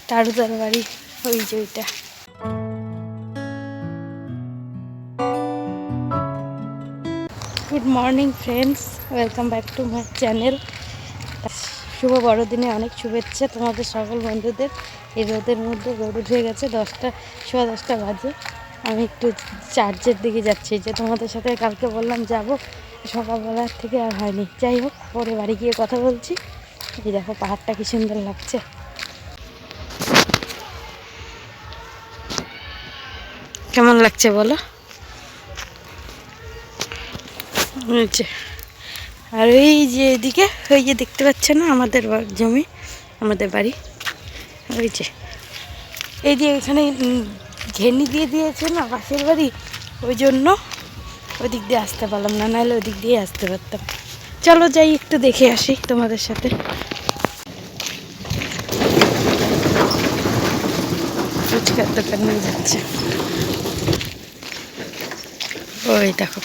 তারুদার বাড়ি ওই যে ওইটা। Good morning friends, welcome back to my channel. শুভ বড়দিনে অনেক শুভেচ্ছা তোমাদের সকল বন্ধুদের। এই রোদের মধ্যে রোদ উঠে গেছে, 10টা বাজে। আমি একটু চার্চের দিকে যাচ্ছি, যে তোমাদের সাথে কালকে বললাম যাব, সকালবেলার থেকে আর হয়নি। যাই হোক, পরে বাড়ি গিয়ে কথা বলছি। এই দেখো পাহাড়টা কি সুন্দর লাগছে, কেমন লাগছে বলো? আর ওই যে এদিকে ওই যে দেখতে পাচ্ছ না আমাদের জমি, আমাদের বাড়ি ওই যে এই যে এখানে ঘেনি দিয়ে দিয়েছে না পাশের বাড়ি, ওই জন্য ওই দিক দিয়ে আসতে পারলাম না, নাহলে ওই দিক দিয়ে আসতে পারতাম। চলো যাই একটু দেখে আসি তোমাদের সাথে। ফুচকার দোকান নিয়ে যাচ্ছে, ওই দেখো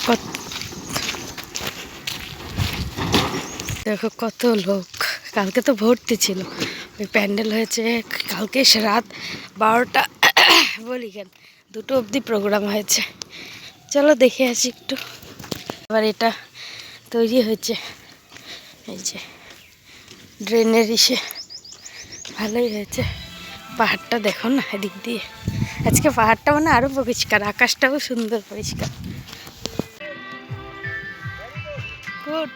কত লোক। কালকে তো ভর্তি ছিল, ওই প্যান্ডেল হয়েছে কালকে রাত 12টা বলি কেন 2টো অবধি প্রোগ্রাম হয়েছে। চলো দেখে আসি একটু। আবার এটা তৈরি হয়েছে, এই যে ড্রেনের ইসে, ভালোই হয়েছে। পাহাড়টা দেখো না এদিক দিয়ে, আজকে পাহাড়টা মানে আরো পরিষ্কার, আকাশটাও সুন্দর পরিষ্কার। গুড।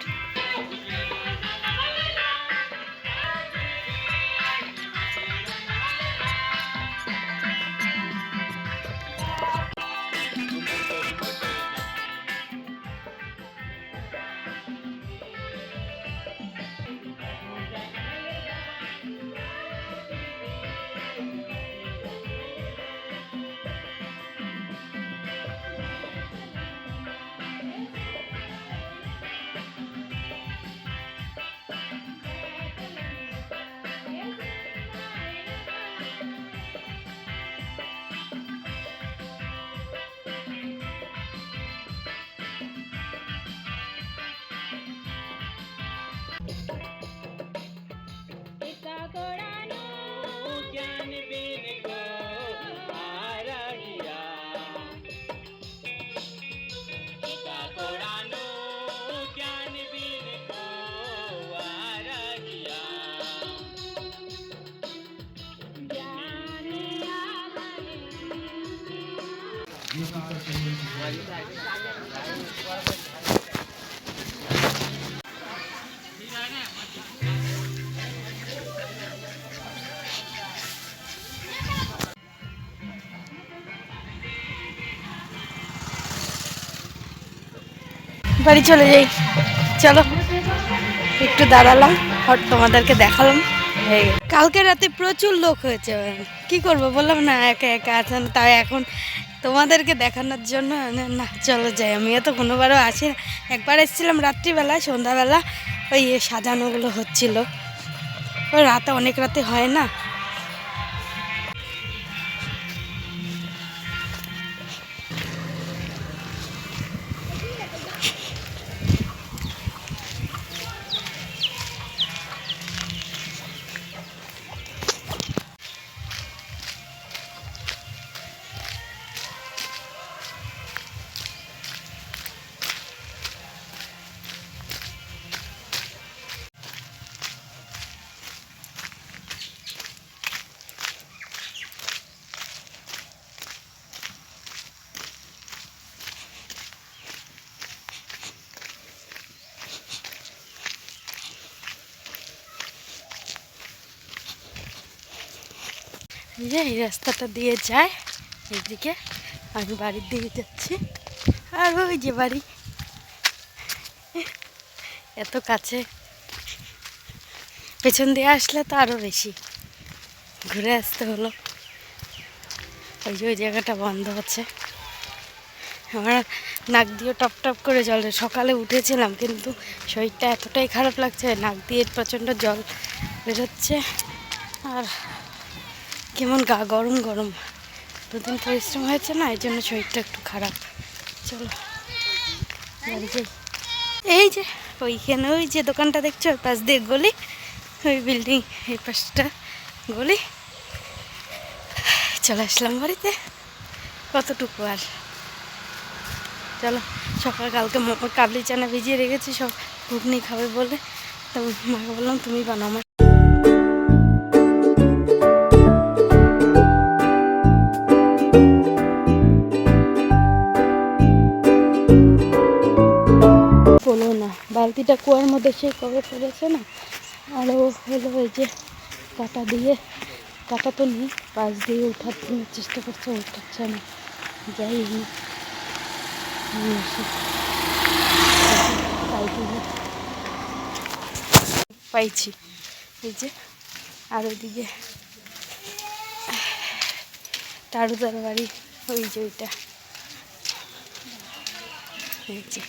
বাড়ি চলে যাই, চলো একটু দাঁড়ালাম, তোমাদেরকে দেখালাম। কালকে রাতে প্রচুর লোক হয়েছে, কি করব বললাম না, একা একা আছেন, তাই এখন তোমাদেরকে দেখানোর জন্য না চলো যাই। আমিও তো কোনোবারও আসি না, একবার এসেছিলাম রাত্রিবেলা, সন্ধ্যাবেলা ওই সাজানোগুলো হচ্ছিল, ওই রাতে অনেক রাতে হয় না। যে এই রাস্তাটা দিয়ে যায় এইদিকে, আমি বাড়ির দিকে যাচ্ছি। আর ওই যে বাড়ি এত কাছে, পেছন দিয়ে আসলে তো আরও বেশি ঘুরে আসতে হলো। ওই যে ওই জায়গাটা বন্ধ আছে, আমার নাক দিয়ে টপ টপ করে জল। সকালে উঠেছিলাম কিন্তু শরীরটা এতটাই খারাপ লাগছে, নাক দিয়ে প্রচণ্ড জল বেরোচ্ছে, আর কেমন গা গরম গরম, দুদিন পরিশ্রম হয়েছে না, এই জন্য শরীরটা একটু খারাপ। চলো বাড়ি যাই। এই যে ওইখানে ওই যে দোকানটা দেখছো, ওই পাশ দিয়ে গলি, ওই বিল্ডিং এই পাশটা গলি, চলে আসলাম বাড়িতে। কতটুকু আর, চলো সকাল কালকে কাবলি চানা ভিজিয়ে রেখেছি, সব ঘুগনি খাবে বলে, তো মাকে বললাম তুমি বানাও। আমার বলো না, বালতিটা কুয়ার মধ্যে সেই কবে পড়েছে না, আরও হলো এই যে কাটা দিয়ে, কাটা তো নেই, পাশ দিয়ে উঠার চেষ্টা করছে, উঠাচ্ছে না। যাই পাইছি এই যে। আর ওইদিকে টারুদার বাড়ি, ওই যে ওইটা, এই যে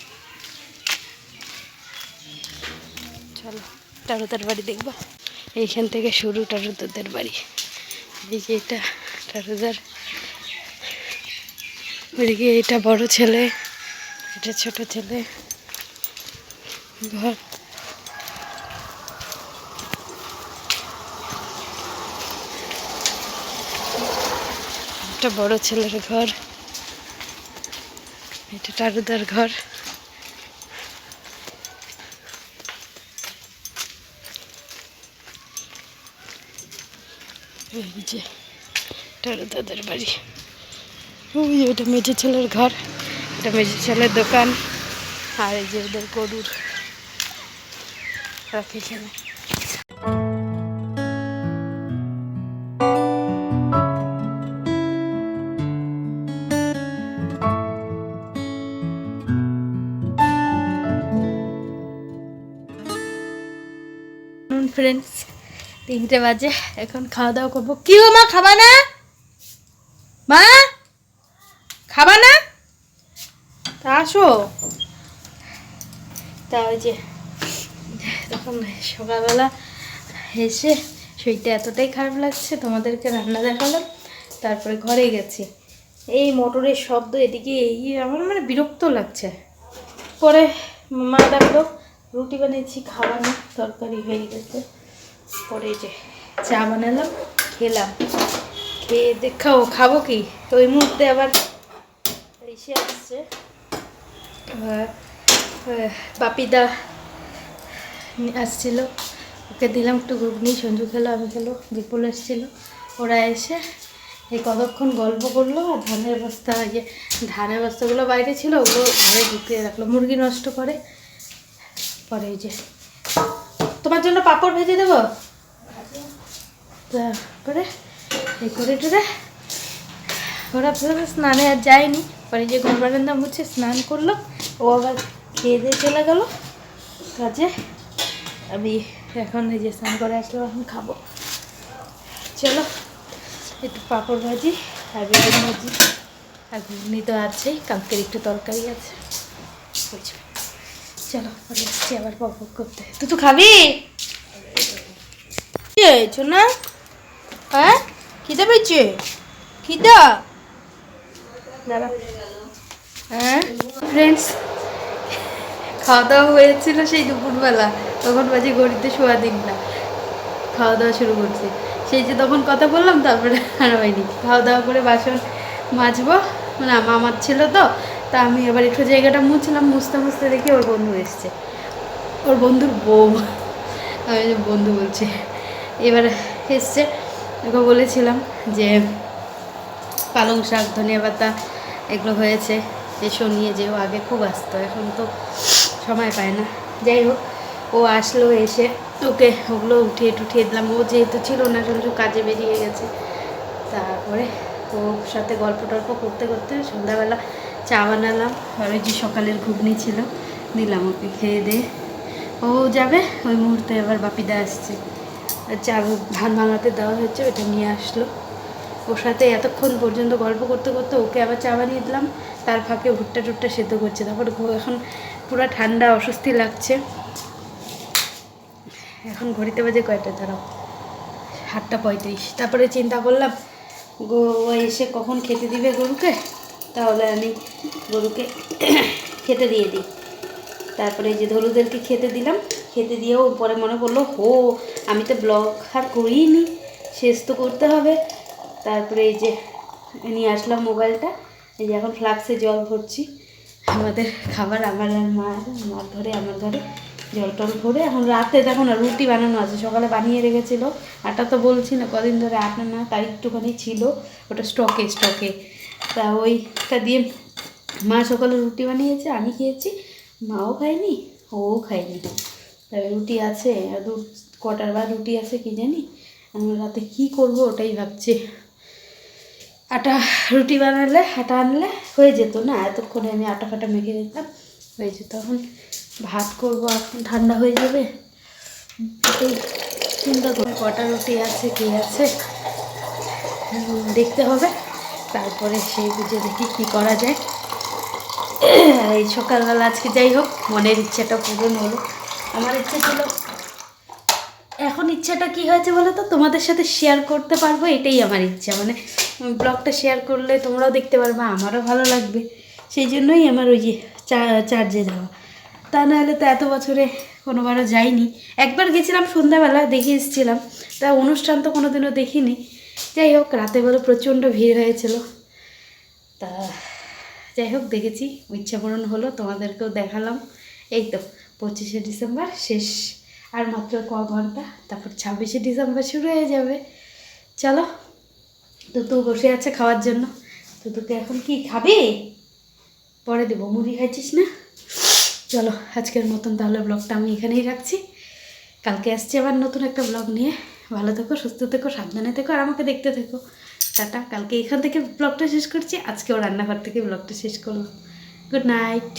চলো টারুদার বাড়ি দেখবো। এইখান থেকে শুরু টারুদাদের বাড়ি, এই যে এটা টারুদার, ওইদিকে এটা বড় ছেলে, এটা ছোট ছেলে ঘর। এটা বড় ছেলের ঘর, এটা টারুদার ঘর। এই যে টারুদাদের বাড়ি, ওই ওটা মেজে ছেলের ঘর, এটা মেজে ছেলের দোকান। আর এই যে ওদের গরুর রাখে এখানে। ফ্রেন্ডস 3টে বাজে, এখন খাওয়া দাওয়া করবো। কি গো মা, খাবা না? মা খাবা না? তা আসো। তা ওই যে তখন সকালবেলা এসে শরীরটা এতটাই খারাপ লাগছে, তোমাদেরকে রান্না দেখালাম, তারপরে ঘরে গেছি। এই মোটরের শব্দ এদিকে, এই আমার মানে বিরক্ত লাগছে। পরে মা ডাকলো, রুটি বানিয়েছি, খাওয়া না, তরকারি হয়ে গেছে। পরে যে চা বানালাম, খেলাম, খেয়ে দেখাও খাবো কি, তো ওই মুহূর্তে আবার এসে আসছে বাপিদা আসছিল, ওকে দিলাম একটু ঘুগনি, সঞ্জু খেলো, আমি খেলো, বিপুল এসেছিলো। ওরা এসে এই কতক্ষণ গল্প করলো, আর ধানের বস্তা, যে ধানের বস্তাগুলো বাইরে ছিল ওগুলো ঘরে ঢুকিয়ে রাখলো, মুরগি নষ্ট করে। পরে এই যে তোমার জন্য পাঁপড় ভেজে দেবো। তারপরে এই করে টুরে ওরা স্নানে আর যায়নি, পরে যে ঘর বারান্দা মুছে স্নান করলো, ও আবার খেয়ে দিয়ে চলে গেল কাজে। আমি এখন এই যে স্নান করে আসলো, এখন খাবো। চলো একটু পাঁপড় ভাজি আর বেগুন ভাজি আর ঘুগনি তো আছেই, কালকের একটু তরকারি আছে। চলো পরে আসছি আবার পাঁপড় করতে। তুই খাবি না? হ্যাঁ খিদে পেয়েছে, খিদা দাঁড়া। হ্যাঁ ফ্রেন্ডস, খাওয়া দাওয়া হয়েছিল সেই দুপুরবেলা, তখন বাজে ঘড়িতে 1:15, খাওয়া দাওয়া শুরু করছি। সেই যে তখন কথা বললাম, তারপরে আর হয়নি। খাওয়া দাওয়া করে বাসন মাজবো, মানে আমার ছিল তো, তা আমি এবার একটু জায়গাটা মুছলাম, মুছতে মুছতে দেখি ওর বন্ধু এসছে, ওর বন্ধুর বউ, আমি বন্ধু বলছি, এবার এসছে। ওকে বলেছিলাম যে পালং শাক, ধনিয়া পাতা এগুলো হয়েছে, এসো নিয়ে যেও। আগে খুব আসতো, এখন তো সময় পায় না। যাই হোক, ও আসলো, এসে ওকে ওগুলো উঠিয়ে টুঠিয়ে দিলাম। ও যেহেতু ছিল না, সঞ্জু কাজে বেরিয়ে গেছে। তারপরে ওর সাথে গল্প টল্প করতে করতে সন্ধ্যাবেলা চা বানালাম, আর ওই যে সকালের ঘুগনি ছিল দিলাম ওকে, খেয়ে দিয়ে ও যাবে। ওই মুহূর্তে আবার বাপিদা আসছে, চা ধান ভাঙাতে দেওয়া হয়েছে, ওটা নিয়ে আসলো। ওর সাথে এতক্ষণ পর্যন্ত গল্প করতে করতে ওকে আবার চা বানিয়ে দিলাম, তার ফাঁকে ভুট্টা টুট্টা সেদ্ধ করছে। তারপর এখন পুরো ঠান্ডা, অস্বস্তি লাগছে। এখন ঘড়িতে বাজে কয়টা, দাঁড়াও, 8:35। তারপরে চিন্তা করলাম ও এসে কখন খেতে দিবে গরুকে, তাহলে আমি গরুকে খেতে দিয়ে দিই। তারপরে এই যে ধলুদেরকে খেতে দিলাম, খেতে দিয়েও পরে মনে পড়লো, আমি তো ব্লগ আর করিনি, শেষ তো করতে হবে। তারপরে এই যে নিয়ে আসলাম মোবাইলটা, এই যে এখন ফ্লাক্সে জল ভরছি আমাদের খাবার, আমার আর মার ঘরে আমার ঘরে জল টল ভরে এখন রাতে দেখো না রুটি বানানো আছে, সকালে বানিয়ে রেখেছিল আটা, তো বলছি না কদিন ধরে আটা না, তার একটুখানি ছিল ওটা স্টকে, তা ওইটা দিয়ে মা সকালে রুটি বানিয়েছে, আমি খেয়েছি, মাও খায়নি ও খায়নি, তবে রুটি আছে, দু কটার বা রুটি আছে কি জানি, আমি রাতে কী করবো ওটাই ভাবছি। রুটি বানালে আটা আনলে হয়ে যেত না, এতক্ষণে আমি আটা ফাটা মেখে দিতাম, হয়ে যেত। এখন ভাত করব, এখন ঠান্ডা হয়ে যাবে, এটাই চিন্তা করি কটা রুটি আছে কী আছে দেখতে হবে, তারপরে সেই বুঝে দেখি কী করা যায়। এই সকালবেলা আজকে যাই হোক মনের ইচ্ছাটা পূরণ হলো। আমার ইচ্ছে ছিল, এখন ইচ্ছাটা কি হয়েছে বলো তো, তোমাদের সাথে শেয়ার করতে পারবো, এটাই আমার ইচ্ছা, মানে ব্লগটা শেয়ার করলে তোমরাও দেখতে পারবে, আমারও ভালো লাগবে, সেই জন্যই আমার ওই যে চার্জে যাওয়া, তা নাহলে তো এত বছরে কোনোবারও যাইনি, একবার গেছিলাম সন্ধ্যাবেলা দেখে এসেছিলাম, তা অনুষ্ঠান তো কোনো দিনও দেখিনি। যাই হোক রাতে বেলা প্রচণ্ড ভিড় হয়েছিল, তা যাই হোক দেখেছি, ইচ্ছা পূরণ হলো, তোমাদেরকেও দেখালাম। এই তো 25শে ডিসেম্বর শেষ, আর মাত্র ক ঘন্টা, তারপর 26শে ডিসেম্বর শুরু হয়ে যাবে। চলো, তো বসে আছে খাওয়ার জন্য, তো তোকে এখন কি খাবি, পরে দেবো, মুড়ি খাইছিস না? চলো আজকের মতন তাহলে ব্লগটা আমি এখানেই রাখছি, কালকে আসছি আবার নতুন একটা ব্লগ নিয়ে। ভালো থেকো, সুস্থ থেকো, সাবধানে থেকো, আর আমাকে দেখতে থেকো। টাটা। কালকে এখান থেকে ব্লগটা শেষ করছি, আজকেও রান্নাঘর থেকে ব্লগটা শেষ করলাম। Good night.